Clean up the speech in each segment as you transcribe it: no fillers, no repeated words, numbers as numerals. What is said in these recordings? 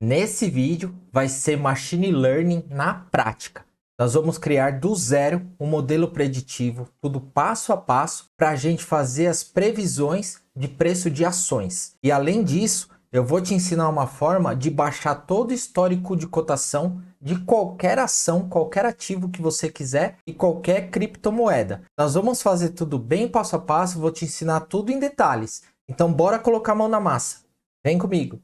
Nesse vídeo vai ser Machine Learning na prática. Nós vamos criar do zero um modelo preditivo, tudo passo a passo, para a gente fazer as previsões de preço de ações. E além disso, eu vou te ensinar uma forma de baixar todo o histórico de cotação de qualquer ação, qualquer ativo que você quiser e qualquer criptomoeda. Nós vamos fazer tudo bem passo a passo, vou te ensinar tudo em detalhes. Então bora colocar a mão na massa. Vem comigo!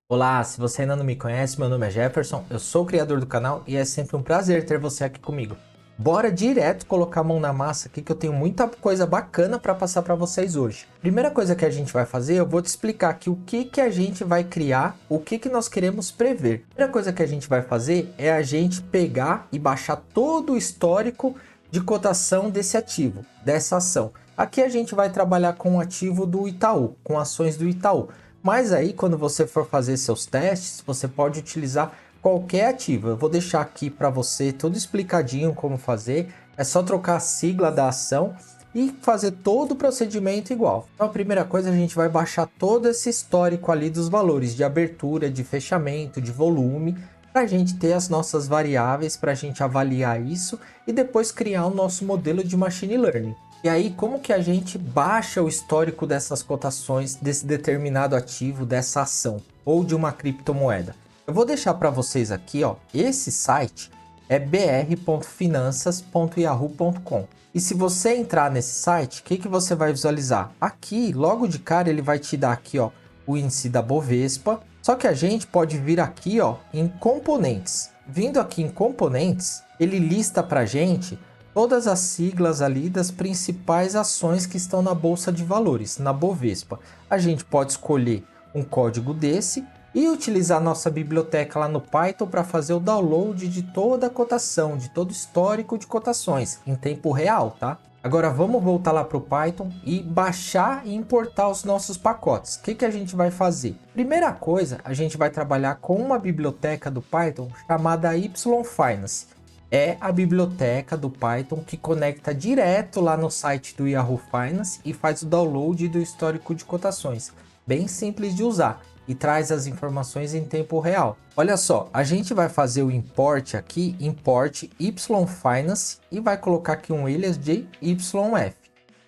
Olá, se você ainda não me conhece, meu nome é Jefferson, eu sou o criador do canal e é sempre um prazer ter você aqui comigo. Bora direto colocar a mão na massa aqui que eu tenho muita coisa bacana para passar para vocês hoje. Primeira coisa que a gente vai fazer, eu vou te explicar aqui o que a gente vai criar, o que nós queremos prever. Primeira coisa que a gente vai fazer é a gente pegar e baixar todo o histórico de cotação desse ativo, dessa ação. Aqui a gente vai trabalhar com o ativo do Itaú, com ações do Itaú. Mas aí, quando você for fazer seus testes, você pode utilizar qualquer ativo. Eu vou deixar aqui para você tudo explicadinho como fazer. É só trocar a sigla da ação e fazer todo o procedimento igual. Então, a primeira coisa, a gente vai baixar todo esse histórico ali dos valores de abertura, de fechamento, de volume, para a gente ter as nossas variáveis, para a gente avaliar isso e depois criar o nosso modelo de Machine Learning. E aí, como que a gente baixa o histórico dessas cotações, desse determinado ativo, dessa ação, ou de uma criptomoeda? Eu vou deixar para vocês aqui, ó, esse site é br.finanças.yahoo.com. E se você entrar nesse site, o que você vai visualizar? Aqui, logo de cara, ele vai te dar aqui, ó, o índice da Bovespa. Só que a gente pode vir aqui, ó, em componentes. Vindo aqui em componentes, ele lista para gente todas as siglas ali das principais ações que estão na Bolsa de Valores, na Bovespa. A gente pode escolher um código desse e utilizar nossa biblioteca lá no Python para fazer o download de toda a cotação, de todo o histórico de cotações em tempo real, tá? Agora vamos voltar lá para o Python e baixar e importar os nossos pacotes. O que a gente vai fazer? Primeira coisa, a gente vai trabalhar com uma biblioteca do Python chamada YFinance. É a biblioteca do Python que conecta direto lá no site do Yahoo Finance e faz o download do histórico de cotações. Bem simples de usar e traz as informações em tempo real. Olha só, a gente vai fazer o import aqui, import YFinance e vai colocar aqui um alias de YF.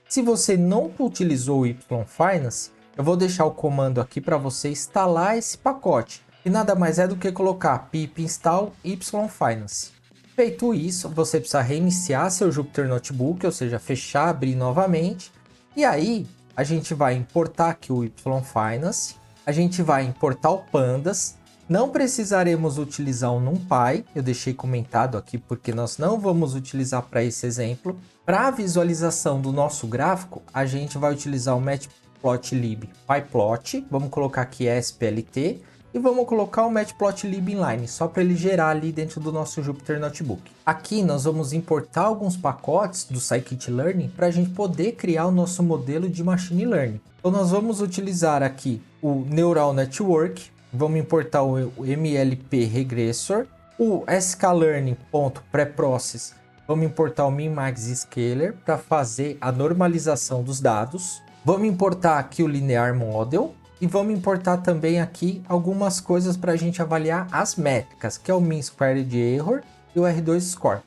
Se você não utilizou o YFinance, eu vou deixar o comando aqui para você instalar esse pacote. E nada mais é do que colocar pip install YFinance. Feito isso, você precisa reiniciar seu Jupyter Notebook, ou seja, fechar, abrir novamente. E aí, a gente vai importar aqui o YFinance, a gente vai importar o Pandas. Não precisaremos utilizar o NumPy, eu deixei comentado aqui porque nós não vamos utilizar para esse exemplo. Para a visualização do nosso gráfico, a gente vai utilizar o Matplotlib PyPlot, vamos colocar aqui SPLT. E vamos colocar o Matplotlib inline, só para ele gerar ali dentro do nosso Jupyter Notebook. Aqui nós vamos importar alguns pacotes do Scikit-Learn para a gente poder criar o nosso modelo de Machine Learning. Então nós vamos utilizar aqui o Neural Network, vamos importar o MLP Regressor, o sklearning.preprocess, vamos importar o Min-Max Scaler para fazer a normalização dos dados, vamos importar aqui o Linear Model, e vamos importar também aqui algumas coisas para a gente avaliar as métricas, que é o Mean Squared Error e o R2 Score.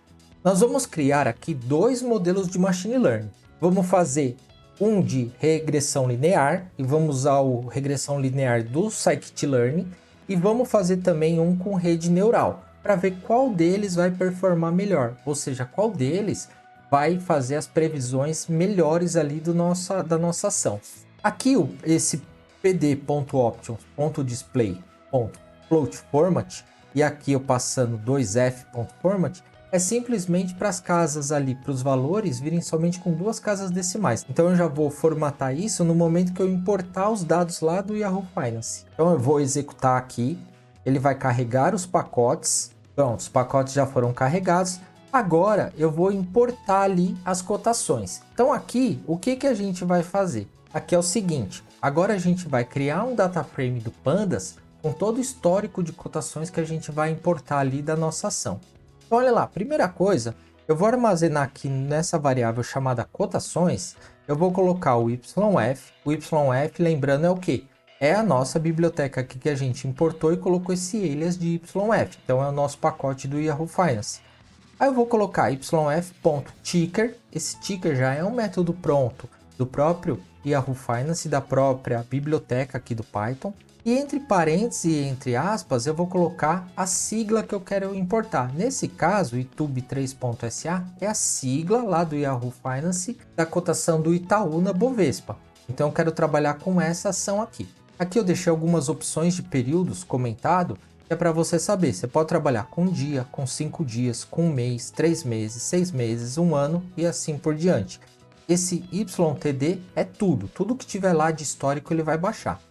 Nós vamos criar aqui dois modelos de Machine Learning. Vamos fazer um de regressão linear, e vamos usar o regressão linear do Scikit-Learn, e vamos fazer também um com rede neural, para ver qual deles vai performar melhor, ou seja, qual deles vai fazer as previsões melhores ali da nossa ação. Aqui esse pd.options.display.floatFormat e aqui eu passando 2f.format é simplesmente para as casas ali, para os valores virem somente com duas casas decimais. Então eu já vou formatar isso no momento que eu importar os dados lá do Yahoo Finance. Então eu vou executar aqui, ele vai carregar os pacotes. Pronto, os pacotes já foram carregados. Agora eu vou importar ali as cotações. Então aqui, o que a gente vai fazer? Aqui é o seguinte, agora a gente vai criar um data frame do Pandas com todo o histórico de cotações que a gente vai importar ali da nossa ação. Então olha lá, primeira coisa, eu vou armazenar aqui nessa variável chamada cotações, eu vou colocar o YF. O YF, lembrando, é o quê? É a nossa biblioteca aqui que a gente importou e colocou esse alias de YF. Então, é o nosso pacote do Yahoo Finance. Aí eu vou colocar yf.ticker. Esse ticker já é um método pronto do próprio Yahoo Finance, da própria biblioteca aqui do Python. E entre parênteses e entre aspas, eu vou colocar a sigla que eu quero importar. Nesse caso, itube3.sa é a sigla lá do Yahoo Finance da cotação do Itaú na Bovespa. Então eu quero trabalhar com essa ação aqui. Aqui eu deixei algumas opções de períodos comentado, que é para você saber. Você pode trabalhar com um dia, com 5 dias, com um mês, 3 meses, 6 meses, um ano e assim por diante. Esse YTD é tudo que tiver lá de histórico ele vai baixar.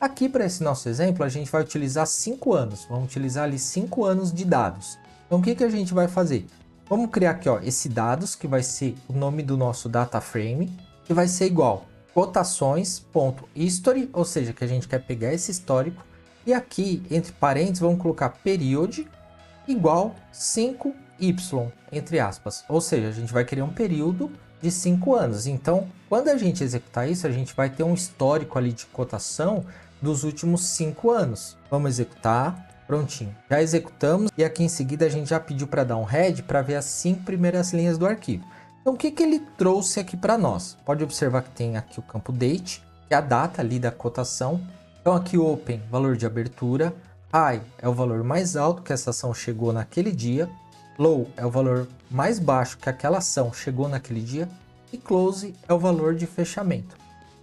Aqui para esse nosso exemplo a gente vai utilizar 5 anos, vamos utilizar ali 5 anos de dados. Então o que a gente vai fazer? Vamos criar aqui ó, esse dados que vai ser o nome do nosso data frame, que vai ser igual cotações.history, ou seja, que a gente quer pegar esse histórico, e aqui entre parênteses vamos colocar period igual 5y, entre aspas, ou seja, a gente vai criar um período de 5 anos. Então, quando a gente executar isso, a gente vai ter um histórico ali de cotação dos últimos 5 anos. Vamos executar, prontinho. Já executamos e aqui em seguida a gente já pediu para dar um head para ver as 5 primeiras linhas do arquivo. Então, o que ele trouxe aqui para nós? Pode observar que tem aqui o campo date, que é a data ali da cotação. Então, aqui o open, valor de abertura. High é o valor mais alto que essa ação chegou naquele dia. Low é o valor mais baixo que aquela ação chegou naquele dia. E close é o valor de fechamento.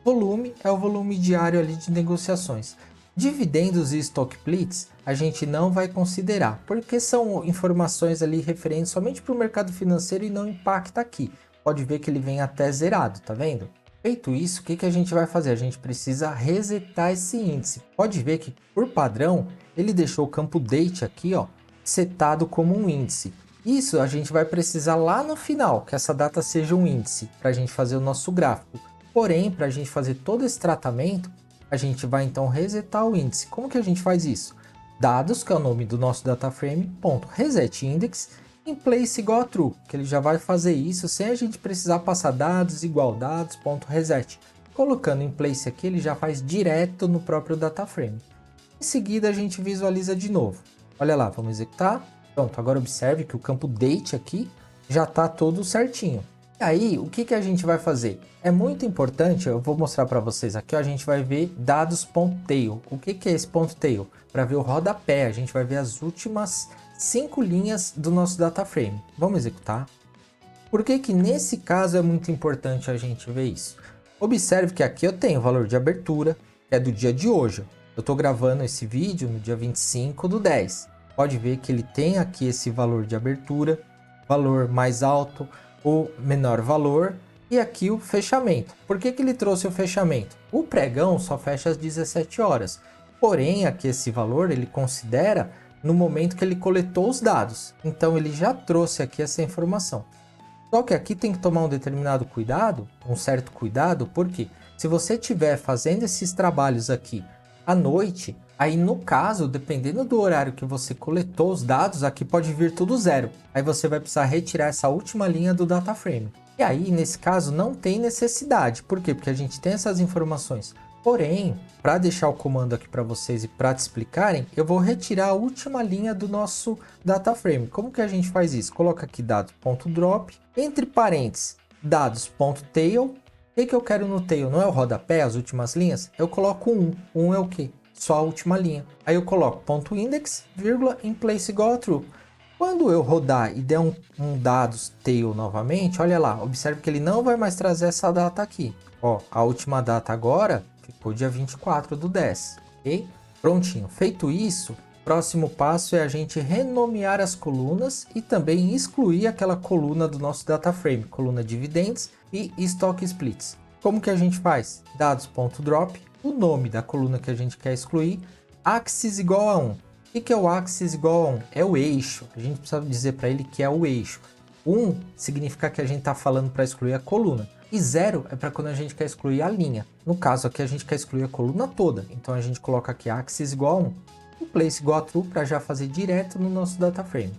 Volume é o volume diário ali de negociações. Dividendos e stock splits a gente não vai considerar, porque são informações ali referentes somente para o mercado financeiro e não impacta aqui. Pode ver que ele vem até zerado, tá vendo? Feito isso, o que a gente vai fazer? A gente precisa resetar esse índice. Pode ver que, por padrão, ele deixou o campo date aqui, ó, setado como um índice. Isso a gente vai precisar lá no final, que essa data seja um índice, para a gente fazer o nosso gráfico. Porém, para a gente fazer todo esse tratamento, a gente vai então resetar o índice. Como que a gente faz isso? Dados, que é o nome do nosso data frame, ponto reset index, em place igual a true, que ele já vai fazer isso sem a gente precisar passar dados igual dados, ponto reset. Colocando em place aqui, ele já faz direto no próprio data frame. Em seguida, a gente visualiza de novo. Olha lá, vamos executar. Pronto, agora observe que o campo date aqui já está todo certinho. E aí, o que a gente vai fazer? É muito importante, eu vou mostrar para vocês aqui, ó, a gente vai ver dados.tail. O que é esse ponto tail? Para ver o rodapé, a gente vai ver as últimas 5 linhas do nosso data frame. Vamos executar. Por que nesse caso é muito importante a gente ver isso? Observe que aqui eu tenho o valor de abertura, que é do dia de hoje. Eu estou gravando esse vídeo no dia 25/10. Pode ver que ele tem aqui esse valor de abertura, valor mais alto, o menor valor e aqui o fechamento. Por que ele trouxe o fechamento? O pregão só fecha às 17 horas. Porém, aqui esse valor ele considera no momento que ele coletou os dados. Então ele já trouxe aqui essa informação. Só que aqui tem que tomar um determinado cuidado, um certo cuidado, porque se você estiver fazendo esses trabalhos aqui à noite, aí no caso, dependendo do horário que você coletou os dados, aqui pode vir tudo zero. Aí você vai precisar retirar essa última linha do data frame. E aí, nesse caso, não tem necessidade. Por quê? Porque a gente tem essas informações. Porém, para deixar o comando aqui para vocês e para te explicarem, eu vou retirar a última linha do nosso data frame. Como que a gente faz isso? Coloca aqui dados.drop, entre parênteses, dados.tail. O que eu quero no tail? Não é o rodapé, as últimas linhas? Eu coloco 1. 1 é o quê? Só a última linha. Aí eu coloco ponto index, vírgula, in place igual a true. Quando eu rodar e der um dados tail novamente, olha lá, observe que ele não vai mais trazer essa data aqui. Ó, a última data agora ficou dia 24/10, ok? Prontinho. Feito isso, próximo passo é a gente renomear as colunas e também excluir aquela coluna do nosso data frame, coluna dividendos e stock splits. Como que a gente faz? Dados.drop, o nome da coluna que a gente quer excluir, axis igual a 1. O que é o axis igual a 1? É o eixo. A gente precisa dizer para ele que é o eixo. 1 significa que a gente está falando para excluir a coluna. E 0 é para quando a gente quer excluir a linha. No caso aqui a gente quer excluir a coluna toda. Então a gente coloca aqui axis igual a 1. E place igual a true para já fazer direto no nosso data frame.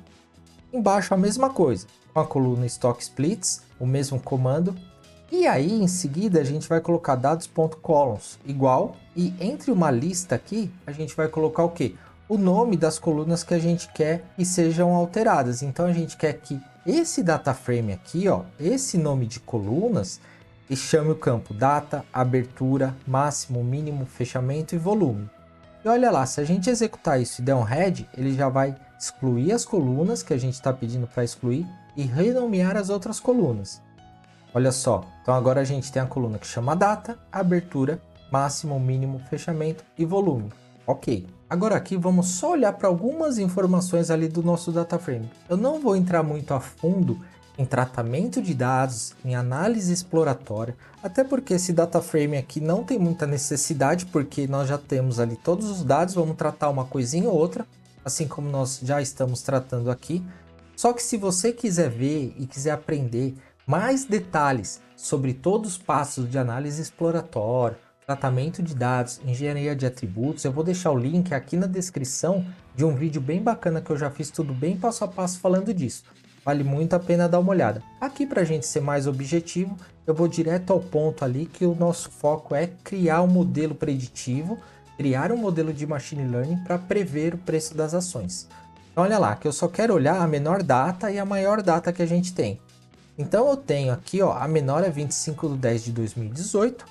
Embaixo a mesma coisa. Com a coluna stock splits, o mesmo comando. E aí, em seguida, a gente vai colocar dados.columns igual, e entre uma lista aqui, a gente vai colocar o quê? O nome das colunas que a gente quer que sejam alteradas. Então, a gente quer que esse data frame aqui, ó, esse nome de colunas, e chame o campo data, abertura, máximo, mínimo, fechamento e volume. E olha lá, se a gente executar isso e der um head, ele já vai excluir as colunas que a gente está pedindo para excluir e renomear as outras colunas. Olha só, então agora a gente tem a coluna que chama data, abertura, máximo, mínimo, fechamento e volume. Ok. Agora aqui vamos só olhar para algumas informações ali do nosso data frame. Eu não vou entrar muito a fundo em tratamento de dados, em análise exploratória, até porque esse data frame aqui não tem muita necessidade, porque nós já temos ali todos os dados, vamos tratar uma coisinha ou outra, assim como nós já estamos tratando aqui. Só que se você quiser ver e quiser aprender mais detalhes sobre todos os passos de análise exploratória, tratamento de dados, engenharia de atributos, eu vou deixar o link aqui na descrição de um vídeo bem bacana que eu já fiz tudo bem passo a passo falando disso. Vale muito a pena dar uma olhada. Aqui, para a gente ser mais objetivo, eu vou direto ao ponto ali que o nosso foco é criar um modelo preditivo, criar um modelo de machine learning para prever o preço das ações. Então, olha lá, que eu só quero olhar a menor data e a maior data que a gente tem. Então, eu tenho aqui, ó, a menor é 25/10/2018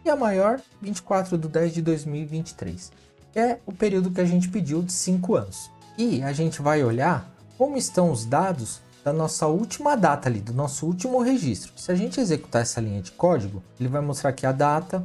e a maior 24/10/2023. Que é o período que a gente pediu de 5 anos. E a gente vai olhar como estão os dados da nossa última data ali, do nosso último registro. Se a gente executar essa linha de código, ele vai mostrar aqui a data,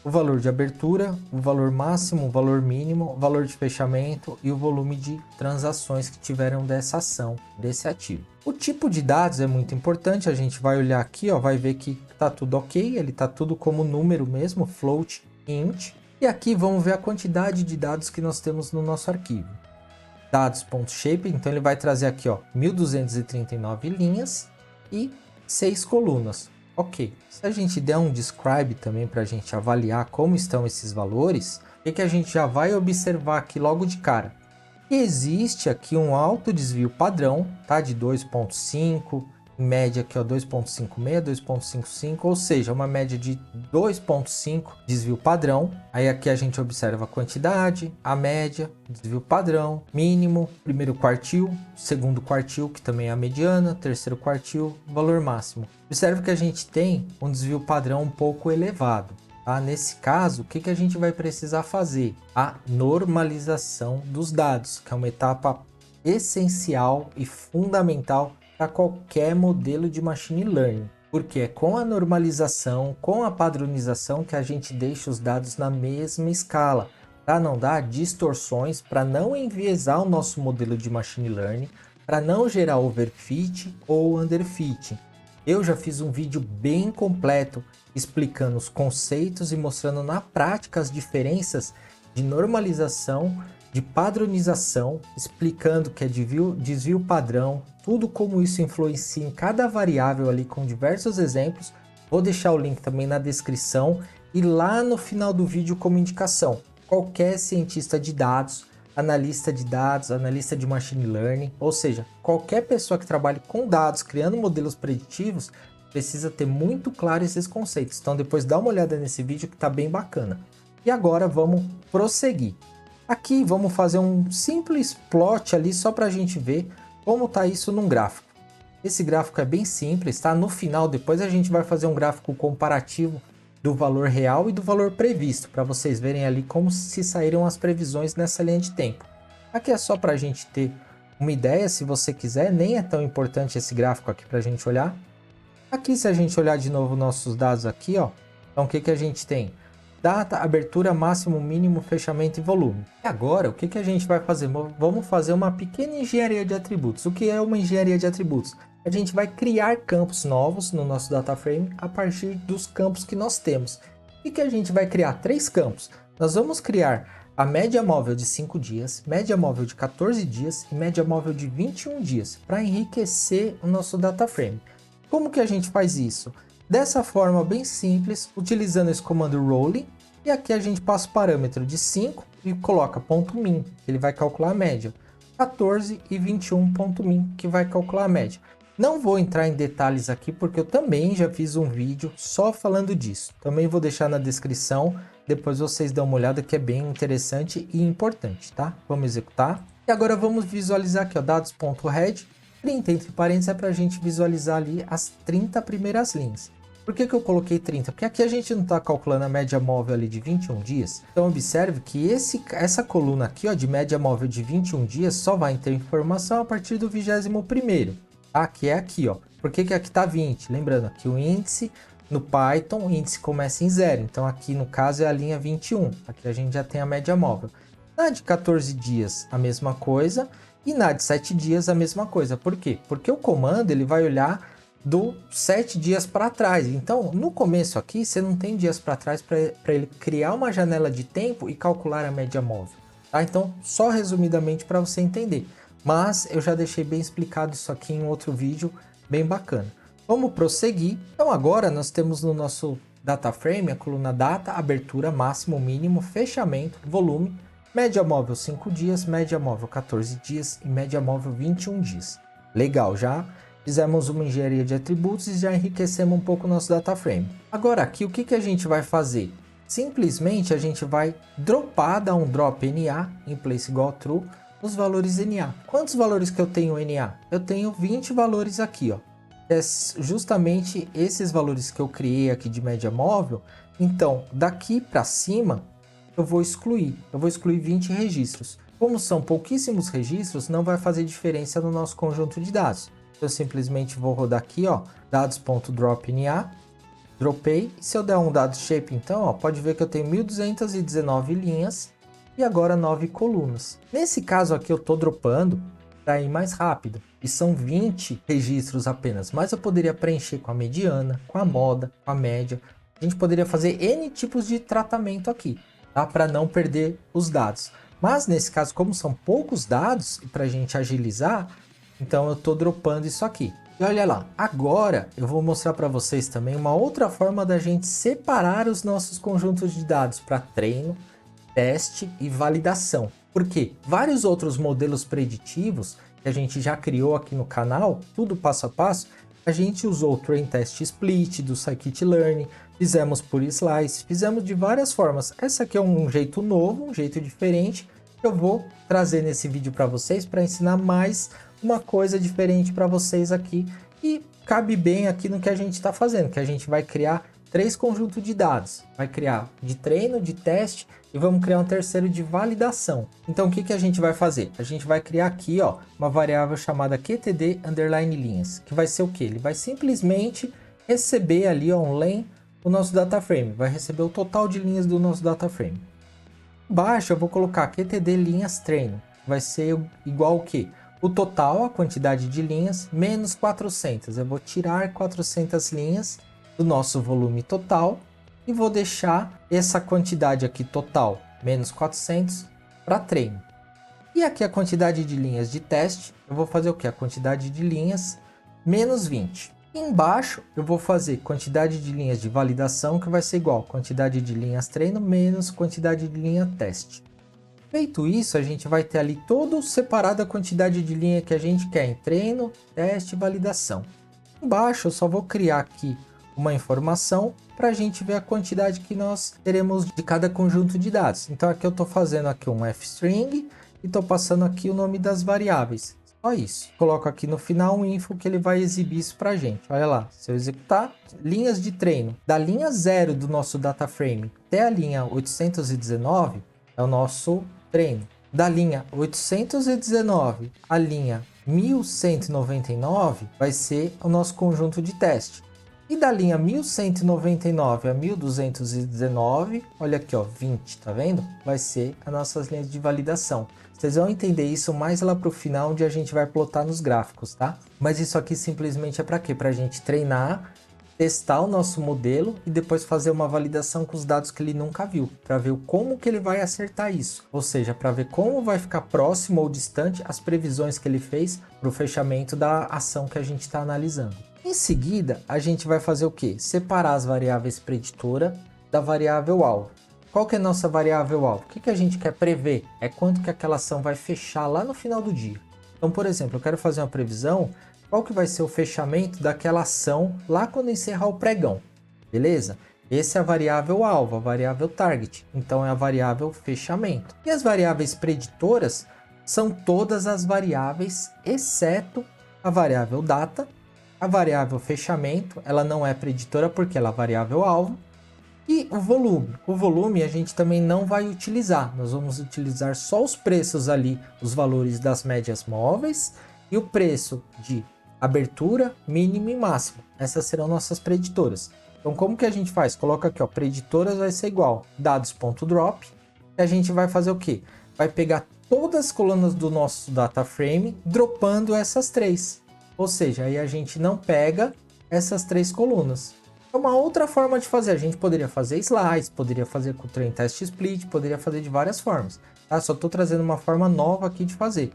o valor de abertura, o valor máximo, o valor mínimo, o valor de fechamento e o volume de transações que tiveram dessa ação, desse ativo. O tipo de dados é muito importante, a gente vai olhar aqui, ó, vai ver que tá tudo ok, ele tá tudo como número mesmo, float, int. E aqui vamos ver a quantidade de dados que nós temos no nosso arquivo. Dados.shape, então ele vai trazer aqui, ó, 1239 linhas e 6 colunas. Ok, se a gente der um describe também para a gente avaliar como estão esses valores, o que a gente já vai observar aqui logo de cara? Que existe aqui um alto desvio padrão, tá, de 2.5, em média aqui, ó, 2.56, 2.55, ou seja, uma média de 2.5 desvio padrão. Aí aqui a gente observa a quantidade, a média, desvio padrão, mínimo, primeiro quartil, segundo quartil, que também é a mediana, terceiro quartil, valor máximo. Observe que a gente tem um desvio padrão um pouco elevado. Tá? Nesse caso, o que a gente vai precisar fazer? A normalização dos dados, que é uma etapa essencial e fundamental para qualquer modelo de machine learning, porque é com a normalização, com a padronização que a gente deixa os dados na mesma escala, para não dar distorções, para não enviesar o nosso modelo de machine learning, para não gerar overfit ou underfit. Eu já fiz um vídeo bem completo explicando os conceitos e mostrando na prática as diferenças de normalização, de padronização, explicando que é desvio padrão, tudo como isso influencia em cada variável ali com diversos exemplos. Vou deixar o link também na descrição e lá no final do vídeo como indicação. Qualquer cientista de dados, analista de machine learning, ou seja, qualquer pessoa que trabalhe com dados, criando modelos preditivos, precisa ter muito claro esses conceitos. Então depois dá uma olhada nesse vídeo que está bem bacana. E agora vamos prosseguir. Aqui vamos fazer um simples plot ali só para a gente ver como está isso num gráfico. Esse gráfico é bem simples, tá? No final, depois a gente vai fazer um gráfico comparativo do valor real e do valor previsto, para vocês verem ali como se saíram as previsões nessa linha de tempo. Aqui é só para a gente ter uma ideia, se você quiser, nem é tão importante esse gráfico aqui para a gente olhar. Aqui, se a gente olhar de novo nossos dados aqui, ó, então o que a gente tem? Data, abertura, máximo, mínimo, fechamento e volume. E agora, o que a gente vai fazer? Vamos fazer uma pequena engenharia de atributos. O que é uma engenharia de atributos? A gente vai criar campos novos no nosso data frame a partir dos campos que nós temos. E que a gente vai criar 3 campos. Nós vamos criar a média móvel de 5 dias, média móvel de 14 dias e média móvel de 21 dias para enriquecer o nosso data frame. Como que a gente faz isso? Dessa forma bem simples, utilizando esse comando rolling, e aqui a gente passa o parâmetro de 5 e coloca .min, ele vai calcular a média, 14 e 21 .min, que vai calcular a média. Não vou entrar em detalhes aqui porque eu também já fiz um vídeo só falando disso. Também vou deixar na descrição, depois vocês dão uma olhada que é bem interessante e importante, tá? Vamos executar. E agora vamos visualizar aqui, ó, dados.head, 30 entre parênteses é para a gente visualizar ali as 30 primeiras linhas. Por que eu coloquei 30? Porque aqui a gente não está calculando a média móvel ali de 21 dias. Então observe que essa coluna aqui, ó, de média móvel de 21 dias só vai ter informação a partir do 21º. Tá? Que é aqui, ó. Por que aqui está 20? Lembrando que o índice no Python, o índice começa em 0. Então aqui no caso é a linha 21. Aqui a gente já tem a média móvel. Na de 14 dias a mesma coisa. E na de 7 dias a mesma coisa. Por quê? Porque o comando ele vai olhar do 7 dias para trás. Então, no começo aqui, você não tem dias para trás para ele criar uma janela de tempo e calcular a média móvel. Tá? Então, só resumidamente para você entender. Mas eu já deixei bem explicado isso aqui em outro vídeo bem bacana. Vamos prosseguir. Então, agora nós temos no nosso data frame a coluna data, abertura, máximo, mínimo, fechamento, volume, média móvel 5 dias, média móvel 14 dias e média móvel 21 dias. Legal, já fizemos uma engenharia de atributos e já enriquecemos um pouco o nosso data frame. Agora aqui o que a gente vai fazer? Simplesmente a gente vai dropar, dar um drop NA em place igual true nos valores NA. Quantos valores que eu tenho NA? Eu tenho 20 valores aqui, ó. É justamente esses valores que eu criei aqui de média móvel. Então daqui para cima eu vou excluir 20 registros. Como são pouquíssimos registros, não vai fazer diferença no nosso conjunto de dados. Eu simplesmente vou rodar aqui, ó, dados.dropNA, dropei. E se eu der um dado shape, então, ó, pode ver que eu tenho 1219 linhas e agora 9 colunas. Nesse caso aqui eu estou dropando para ir mais rápido. E são 20 registros apenas, mas eu poderia preencher com a mediana, com a moda, com a média. A gente poderia fazer N tipos de tratamento aqui, tá? Para não perder os dados. Mas nesse caso, como são poucos dados, e para a gente agilizar, então eu estou dropando isso aqui. E olha lá, agora eu vou mostrar para vocês também uma outra forma da gente separar os nossos conjuntos de dados para treino, teste e validação. Porque vários outros modelos preditivos que a gente já criou aqui no canal, tudo passo a passo, a gente usou o Train Test Split do Scikit-Learn, fizemos por slice, fizemos de várias formas. Essa aqui é um jeito novo, um jeito diferente, que eu vou trazer nesse vídeo para vocês para ensinar mais uma coisa diferente para vocês aqui e cabe bem aqui no que a gente está fazendo, que a gente vai criar 3 conjuntos de dados, vai criar de treino, de teste e vamos criar um terceiro de validação. Então o que a gente vai fazer? A gente vai criar aqui, ó, uma variável chamada QTD_linhas, que vai ser o que? Ele vai simplesmente receber ali, ó, um len o nosso data frame, vai receber o total de linhas do nosso data frame. Embaixo eu vou colocar QTD linhas treino, vai ser igual o que? O total, a quantidade de linhas, menos 400. Eu vou tirar 400 linhas do nosso volume total e vou deixar essa quantidade aqui total, menos 400, para treino. E aqui a quantidade de linhas de teste, eu vou fazer o que? A quantidade de linhas, menos 20. Embaixo eu vou fazer quantidade de linhas de validação, que vai ser igual a quantidade de linhas treino, menos quantidade de linha teste. Feito isso, a gente vai ter ali todo separado a quantidade de linha que a gente quer em treino, teste e validação. Embaixo eu só vou criar aqui uma informação para a gente ver a quantidade que nós teremos de cada conjunto de dados. Então aqui eu estou fazendo aqui um fstring e estou passando aqui o nome das variáveis. Só isso. Coloco aqui no final um info que ele vai exibir isso para a gente. Olha lá, se eu executar, linhas de treino. Da linha 0 do nosso data frame até a linha 819 é o nosso treino. Da linha 819 à linha 1199 vai ser o nosso conjunto de teste. E da linha 1199 a 1219, olha aqui, ó, 20, tá vendo? Vai ser as nossas linhas de validação. Vocês vão entender isso mais lá para o final, onde a gente vai plotar nos gráficos, tá? Mas isso aqui simplesmente é para quê? Para a gente treinar, testar o nosso modelo e depois fazer uma validação com os dados que ele nunca viu, para ver como que ele vai acertar isso. Ou seja, para ver como vai ficar próximo ou distante as previsões que ele fez para o fechamento da ação que a gente está analisando. Em seguida, a gente vai fazer o quê? Separar as variáveis preditora da variável alvo. Qual que é a nossa variável alvo? O que a gente quer prever? É quanto que aquela ação vai fechar lá no final do dia. Então, por exemplo, eu quero fazer uma previsão qual que vai ser o fechamento daquela ação lá quando encerrar o pregão, beleza? Essa é a variável alvo, a variável target, então é a variável fechamento. E as variáveis preditoras são todas as variáveis, exceto a variável data, a variável fechamento, ela não é preditora porque ela é a variável alvo, e o volume. O volume a gente também não vai utilizar, nós vamos utilizar só os preços ali, os valores das médias móveis e o preço de abertura, mínimo e máximo. Essas serão nossas preditoras. Então, como que a gente faz? Coloca aqui, ó, preditoras vai ser igual dados.drop, e a gente vai fazer o quê? Vai pegar todas as colunas do nosso data frame, dropando essas três. Ou seja, aí a gente não pega essas três colunas. É uma outra forma de fazer. A gente poderia fazer slice, poderia fazer com o train test split, poderia fazer de várias formas. Tá? Só estou trazendo uma forma nova aqui de fazer.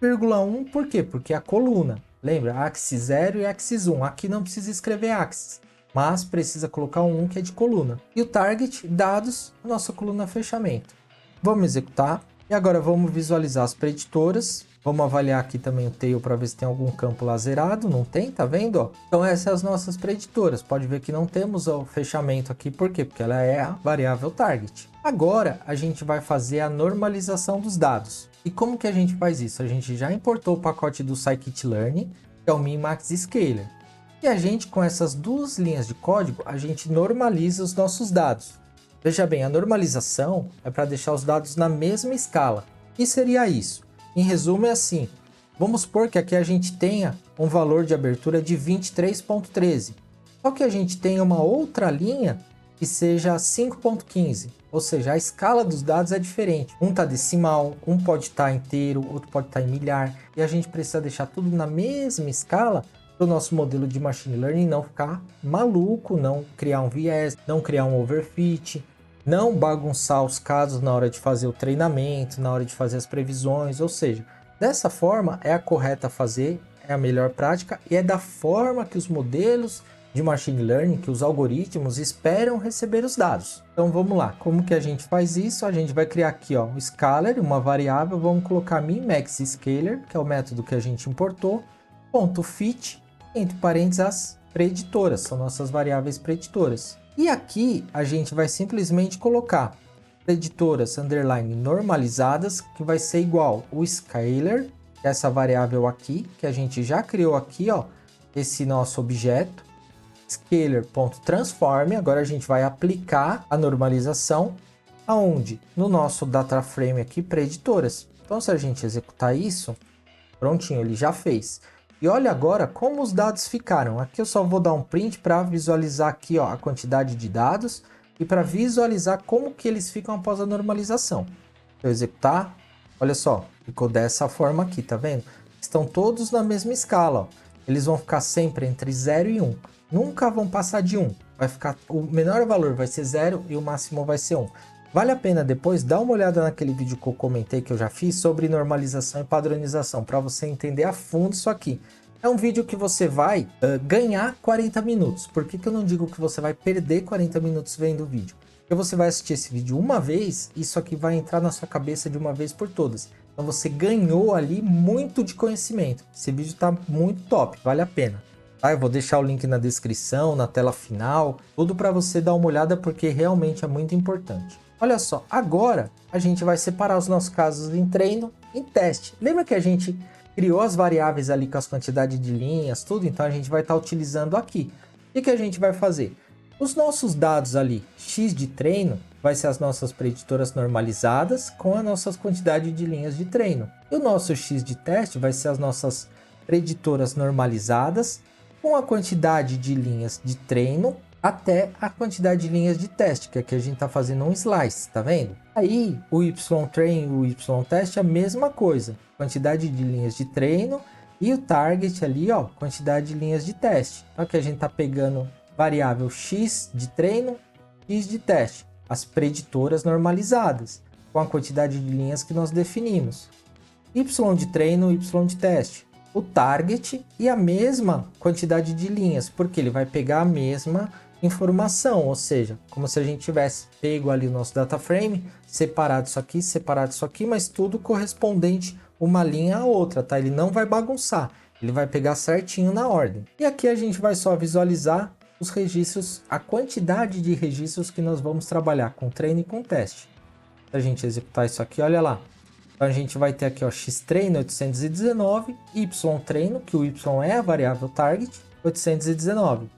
0,1 por quê? Porque a coluna. Lembra? Axis 0 e axis 1. Aqui não precisa escrever axis, mas precisa colocar um 1 que é de coluna. E o target, dados, nossa coluna fechamento. Vamos executar. E agora vamos visualizar as preditoras. Vamos avaliar aqui também o tail para ver se tem algum campo lá zerado. Não tem, tá vendo? Ó? Então essas são as nossas preditoras. Pode ver que não temos o fechamento aqui. Por quê? Porque ela é a variável target. Agora a gente vai fazer a normalização dos dados. E como que a gente faz isso? A gente já importou o pacote do scikit-learn, que é o min-max scaler. E a gente, com essas duas linhas de código, a gente normaliza os nossos dados. Veja bem, a normalização é para deixar os dados na mesma escala. E seria isso. Em resumo, é assim. Vamos supor que aqui a gente tenha um valor de abertura de 23.13. Só que a gente tenha uma outra linha que seja 5.15. Ou seja, a escala dos dados é diferente. Um está decimal, um pode estar inteiro, outro pode estar em milhar. E a gente precisa deixar tudo na mesma escala para o nosso modelo de machine learning não ficar maluco, não criar um viés, não criar um overfit, não bagunçar os casos na hora de fazer o treinamento, na hora de fazer as previsões, ou seja, dessa forma é a correta a fazer, é a melhor prática e é da forma que os modelos de machine learning, que os algoritmos esperam receber os dados. Então vamos lá, como que a gente faz isso? A gente vai criar aqui, ó, um scalar, uma variável, vamos colocar min-max scaler, que é o método que a gente importou, ponto fit, entre parênteses as preditoras, são nossas variáveis preditoras. E aqui a gente vai simplesmente colocar preditoras underline normalizadas, que vai ser igual o scalar, que é essa variável aqui, que a gente já criou aqui, ó, esse nosso objeto, scalar.transform. Agora a gente vai aplicar a normalização, aonde? No nosso data frame aqui, preditoras. Então se a gente executar isso, prontinho, ele já fez. E olha agora como os dados ficaram. Aqui eu só vou dar um print para visualizar aqui, ó, a quantidade de dados e para visualizar como que eles ficam após a normalização. Se eu executar, olha só, ficou dessa forma aqui, tá vendo? Estão todos na mesma escala, ó. Eles vão ficar sempre entre 0 e 1. Nunca vão passar de 1. Vai ficar, o menor valor vai ser 0 e o máximo vai ser 1. Vale a pena depois dar uma olhada naquele vídeo que eu comentei, que eu já fiz, sobre normalização e padronização, para você entender a fundo isso aqui. É um vídeo que você vai ganhar 40 minutos. Por que eu não digo que você vai perder 40 minutos vendo o vídeo? Porque você vai assistir esse vídeo uma vez, isso aqui vai entrar na sua cabeça de uma vez por todas. Então você ganhou ali muito de conhecimento. Esse vídeo está muito top, vale a pena. Tá? Eu vou deixar o link na descrição, na tela final, tudo para você dar uma olhada, porque realmente é muito importante. Olha só, agora a gente vai separar os nossos casos em treino e em teste. Lembra que a gente criou as variáveis ali com as quantidades de linhas, tudo? Então a gente vai estar utilizando aqui. O que a gente vai fazer? Os nossos dados ali, X de treino, vai ser as nossas preditoras normalizadas com a nossa quantidade de linhas de treino. E o nosso X de teste vai ser as nossas preditoras normalizadas com a quantidade de linhas de treino até a quantidade de linhas de teste, que aqui a gente está fazendo um slice, tá vendo? Aí o Y-train e o Y-test é a mesma coisa, quantidade de linhas de treino e o target ali, ó, quantidade de linhas de teste. Então aqui a gente está pegando variável X de treino, X de teste, as preditoras normalizadas, com a quantidade de linhas que nós definimos. Y de treino, Y de teste. O target e a mesma quantidade de linhas, porque ele vai pegar a mesma informação, ou seja, como se a gente tivesse pego ali o nosso data frame, separado isso aqui, mas tudo correspondente uma linha a outra, tá? Ele não vai bagunçar, Ele vai pegar certinho na ordem. E aqui a gente vai só visualizar os registros, a quantidade de registros que nós vamos trabalhar com treino e com teste. Se a gente executar isso aqui, olha lá. Então a gente vai ter aqui, ó, x-treino 819, y-treino, que o y é a variável target, 819.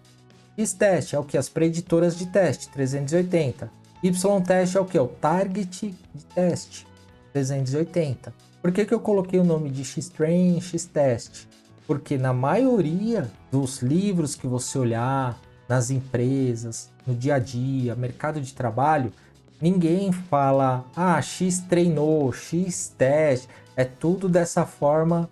X-teste é o que? As preditoras de teste, 380. Y-teste é o que? O target de teste, 380. Por que eu coloquei o nome de x-train e x-teste? Porque na maioria dos livros que você olhar, nas empresas, no dia a dia, mercado de trabalho, ninguém fala, X treinou, X teste, é tudo dessa forma,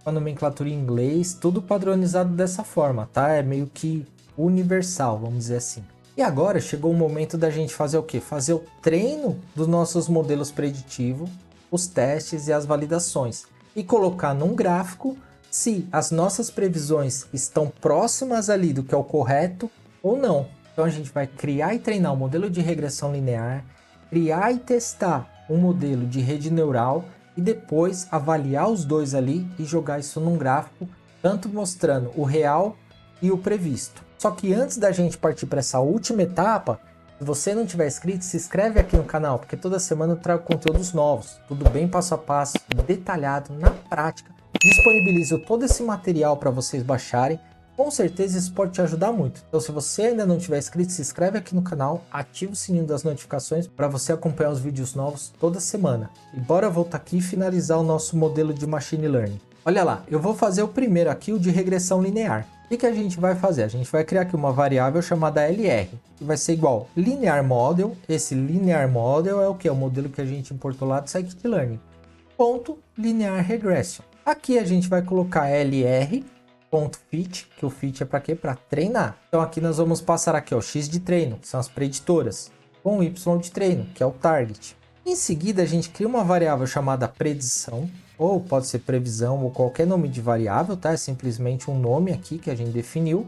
a nomenclatura em inglês, tudo padronizado dessa forma, tá? É meio que universal, vamos dizer assim. E agora chegou o momento da gente fazer o quê? Fazer o treino dos nossos modelos preditivos, os testes e as validações, e colocar num gráfico se as nossas previsões estão próximas ali do que é o correto ou não. Então a gente vai criar e treinar um modelo de regressão linear, criar e testar um modelo de rede neural e depois avaliar os dois ali e jogar isso num gráfico, tanto mostrando o real e o previsto. Só que antes da gente partir para essa última etapa, se você não tiver inscrito, se inscreve aqui no canal, porque toda semana eu trago conteúdos novos, tudo bem passo a passo, detalhado, na prática. Disponibilizo todo esse material para vocês baixarem. Com certeza isso pode te ajudar muito. Então se você ainda não tiver inscrito, se inscreve aqui no canal, ativa o sininho das notificações para você acompanhar os vídeos novos toda semana. E bora voltar aqui e finalizar o nosso modelo de Machine Learning. Olha lá, eu vou fazer o primeiro aqui, o de regressão linear. O que a gente vai fazer? A gente vai criar aqui uma variável chamada LR, que vai ser igual Linear Model. Esse Linear Model é o que? É o modelo que a gente importou lá do Scikit-Learn. Ponto Linear Regression. Aqui a gente vai colocar LR.fit, que o fit é para quê? Para treinar. Então aqui nós vamos passar aqui o X de treino, que são as preditoras, com Y de treino, que é o target. Em seguida a gente cria uma variável chamada predição, ou pode ser previsão ou qualquer nome de variável, tá? É simplesmente um nome aqui que a gente definiu.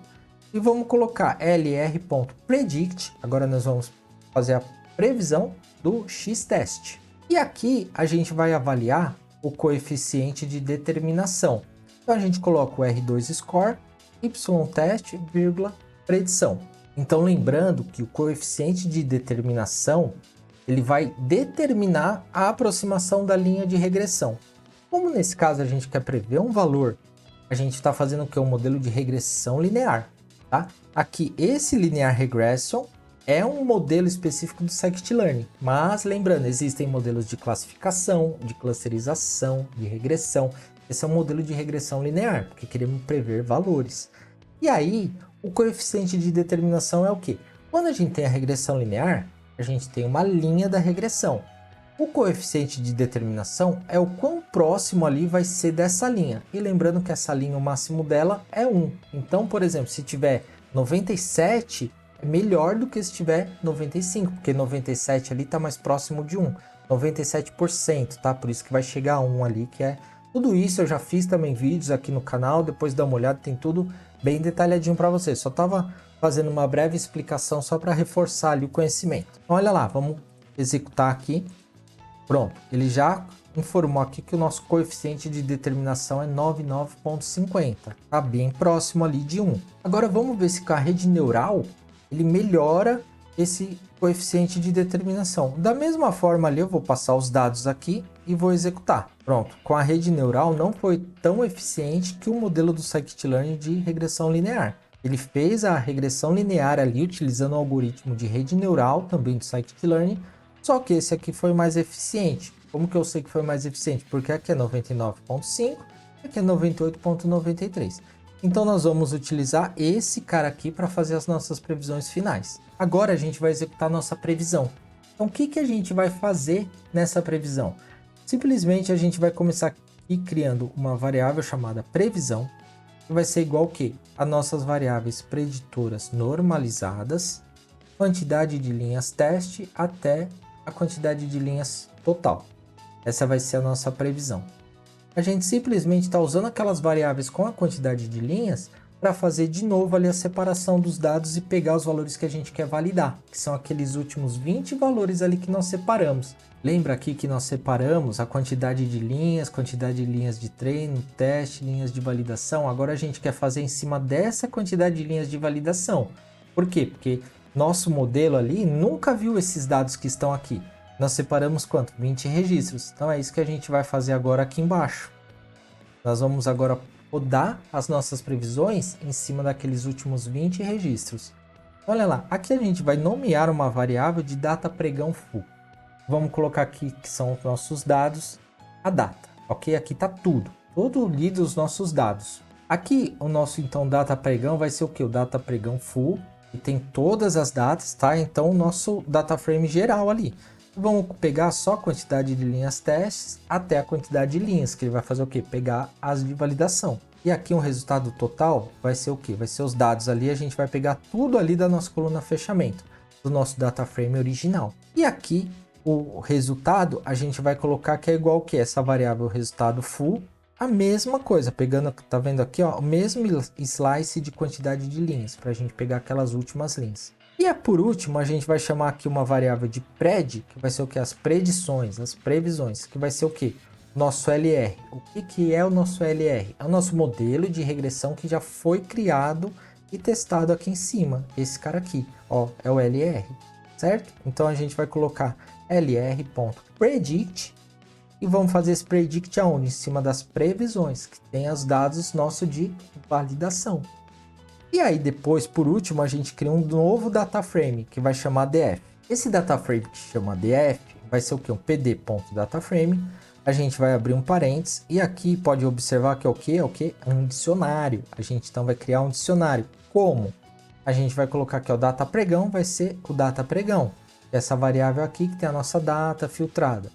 E vamos colocar lr.predict, agora nós vamos fazer a previsão do x-teste. E aqui a gente vai avaliar o coeficiente de determinação. Então a gente coloca o R2 score, y-teste, predição. Então lembrando que o coeficiente de determinação ele vai determinar a aproximação da linha de regressão. Como nesse caso a gente quer prever um valor, a gente está fazendo o que? Um modelo de regressão linear. Tá? Aqui esse linear regression é um modelo específico do Scikit-Learn, mas lembrando, existem modelos de classificação, de clusterização, de regressão. Esse é um modelo de regressão linear, porque queremos prever valores. E aí, o coeficiente de determinação é o quê? Quando a gente tem a regressão linear, a gente tem uma linha da regressão. O coeficiente de determinação é o quão próximo ali vai ser dessa linha. E lembrando que essa linha, o máximo dela é 1. Então, por exemplo, se tiver 97, é melhor do que se tiver 95, porque 97 ali está mais próximo de 1. 97%, tá? Por isso que vai chegar a 1 ali, que é... Tudo isso eu já fiz também vídeos aqui no canal, depois dá uma olhada, tem tudo bem detalhadinho para vocês. Só estava fazendo uma breve explicação só para reforçar ali o conhecimento. Então, olha lá, vamos executar aqui. Pronto, ele já informou aqui que o nosso coeficiente de determinação é 99,50. Tá bem próximo ali de 1. Agora vamos ver se com a rede neural ele melhora esse coeficiente de determinação. Da mesma forma ali eu vou passar os dados aqui e vou executar. Pronto, com a rede neural não foi tão eficiente que o modelo do Scikit-Learn de regressão linear. Ele fez a regressão linear ali utilizando o algoritmo de rede neural também do Scikit-Learn, só que esse aqui foi mais eficiente. Como que eu sei que foi mais eficiente? Porque aqui é 99,5, aqui é 98,93. Então nós vamos utilizar esse cara aqui para fazer as nossas previsões finais. Agora a gente vai executar a nossa previsão. Então o que a gente vai fazer nessa previsão? Simplesmente a gente vai começar aqui criando uma variável chamada previsão, que vai ser igual que a nossas variáveis preditoras normalizadas, quantidade de linhas teste até a quantidade de linhas total. Essa vai ser a nossa previsão. A gente simplesmente está usando aquelas variáveis com a quantidade de linhas para fazer de novo ali a separação dos dados e pegar os valores que a gente quer validar, que são aqueles últimos 20 valores ali que nós separamos. Lembra aqui que nós separamos a quantidade de linhas de treino, teste, linhas de validação. Agora a gente quer fazer em cima dessa quantidade de linhas de validação. Por quê? Porque nosso modelo ali nunca viu esses dados que estão aqui. Nós separamos quanto? 20 registros. Então é isso que a gente vai fazer agora aqui embaixo. Nós vamos agora rodar as nossas previsões em cima daqueles últimos 20 registros. Olha lá, aqui a gente vai nomear uma variável de data pregão full. Vamos colocar aqui que são os nossos dados, a data, ok? Aqui tá tudo lido os nossos dados. Aqui o nosso então data pregão vai ser o que? O data pregão full, e tem todas as datas, tá? Então o nosso data frame geral ali. Vamos pegar só a quantidade de linhas testes até a quantidade de linhas, que ele vai fazer o que? Pegar as de validação. E aqui um resultado total vai ser o que? Vai ser os dados ali, a gente vai pegar tudo ali da nossa coluna fechamento, do nosso data frame original. E aqui o resultado a gente vai colocar que é igual que essa variável resultado full, a mesma coisa, pegando, tá vendo aqui, ó, o mesmo slice de quantidade de linhas, para a gente pegar aquelas últimas linhas. E por último, a gente vai chamar aqui uma variável de pred, que vai ser o que? As predições, as previsões, que vai ser o que? Nosso LR. O que é o nosso LR? É o nosso modelo de regressão que já foi criado e testado aqui em cima. Esse cara aqui, ó, é o LR, certo? Então a gente vai colocar lr.predict e vamos fazer esse predict aonde? Em cima das previsões, que tem os dados nossos de validação. E aí depois, por último, a gente cria um novo data frame que vai chamar df. Esse data frame que chama df vai ser o que? Um pd.dataframe. A gente vai abrir um parênteses e aqui pode observar que é o que? É o que? Um dicionário. A gente então vai criar um dicionário. Como? A gente vai colocar aqui o data pregão, vai ser o data pregão. Essa variável aqui que tem a nossa data filtrada.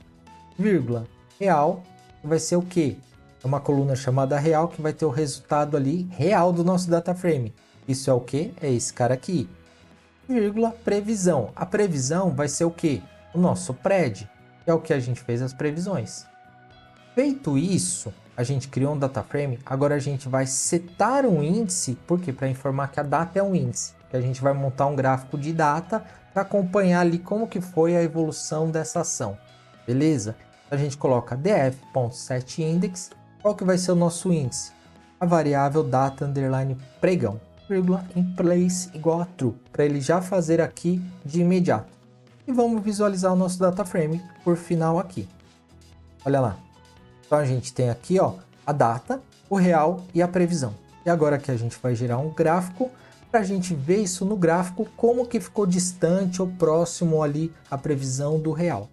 Vírgula real vai ser o que? É uma coluna chamada real que vai ter o resultado ali real do nosso data frame. Isso é o que? É esse cara aqui. Vírgula previsão. A previsão vai ser o que? O nosso pred, que é o que a gente fez as previsões. Feito isso, a gente criou um data frame. Agora a gente vai setar um índice, por quê? Para informar que a data é um índice. Que a gente vai montar um gráfico de data para acompanhar ali como que foi a evolução dessa ação. Beleza? A gente coloca df.setIndex. Qual que vai ser o nosso índice? A variável data underline pregão, vírgula in place igual a true, para ele já fazer aqui de imediato. E vamos visualizar o nosso data frame por final aqui. Olha lá. Então a gente tem aqui, ó, a data, o real e a previsão. E agora que a gente vai gerar um gráfico para a gente ver isso no gráfico, como que ficou distante ou próximo ali a previsão do real.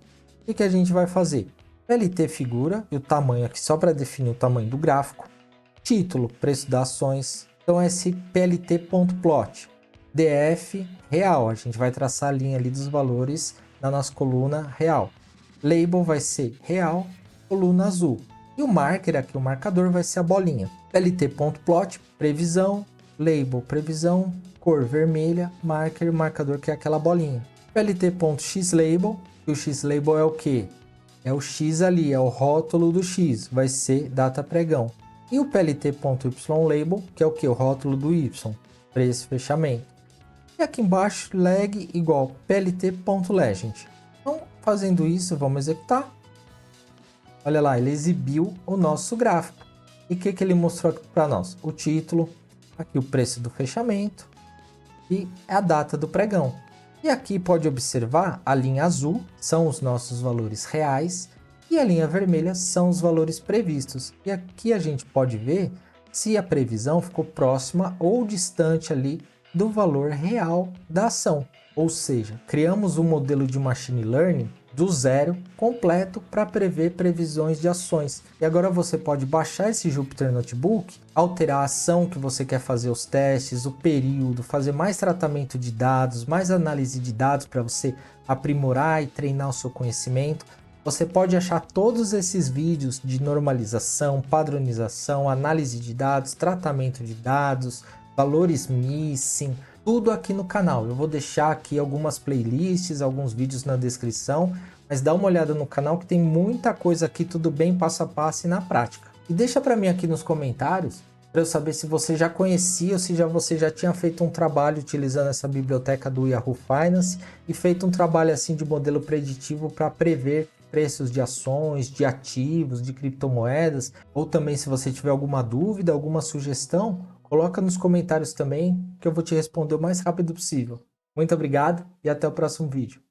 O que a gente vai fazer? PLT figura e o tamanho aqui só para definir o tamanho do gráfico. Título, preço das ações. Então esse plt.plot. DF real, a gente vai traçar a linha ali dos valores na nossa coluna real. Label vai ser real, coluna azul. E o marker aqui, o marcador, vai ser a bolinha. plt.plot, previsão, label, previsão, cor vermelha, marker, marcador que é aquela bolinha. plt.xlabel, e o xlabel é o que? É o X ali, é o rótulo do X, vai ser data pregão. E o plt.ylabel, que é o que? O rótulo do Y, preço fechamento. E aqui embaixo, leg igual plt.legend. Então, fazendo isso, vamos executar. Olha lá, ele exibiu o nosso gráfico. E o que ele mostrou aqui para nós? O título, aqui o preço do fechamento e a data do pregão. E aqui pode observar a linha azul são os nossos valores reais e a linha vermelha são os valores previstos. E aqui a gente pode ver se a previsão ficou próxima ou distante ali do valor real da ação. Ou seja, criamos um modelo de machine learning do zero completo para prever previsões de ações. E agora você pode baixar esse Jupyter Notebook, alterar a ação que você quer fazer os testes, o período, fazer mais tratamento de dados, mais análise de dados para você aprimorar e treinar o seu conhecimento. Você pode achar todos esses vídeos de normalização, padronização, análise de dados, tratamento de dados, valores missing, tudo aqui no canal. Eu vou deixar aqui algumas playlists, alguns vídeos na descrição, mas dá uma olhada no canal que tem muita coisa aqui, tudo bem passo a passo e na prática. E deixa para mim aqui nos comentários para eu saber se você já conhecia ou se você já tinha feito um trabalho utilizando essa biblioteca do Yahoo Finance e feito um trabalho assim de modelo preditivo para prever preços de ações, de ativos, de criptomoedas, ou também se você tiver alguma dúvida, alguma sugestão, coloca nos comentários também que eu vou te responder o mais rápido possível. Muito obrigado e até o próximo vídeo.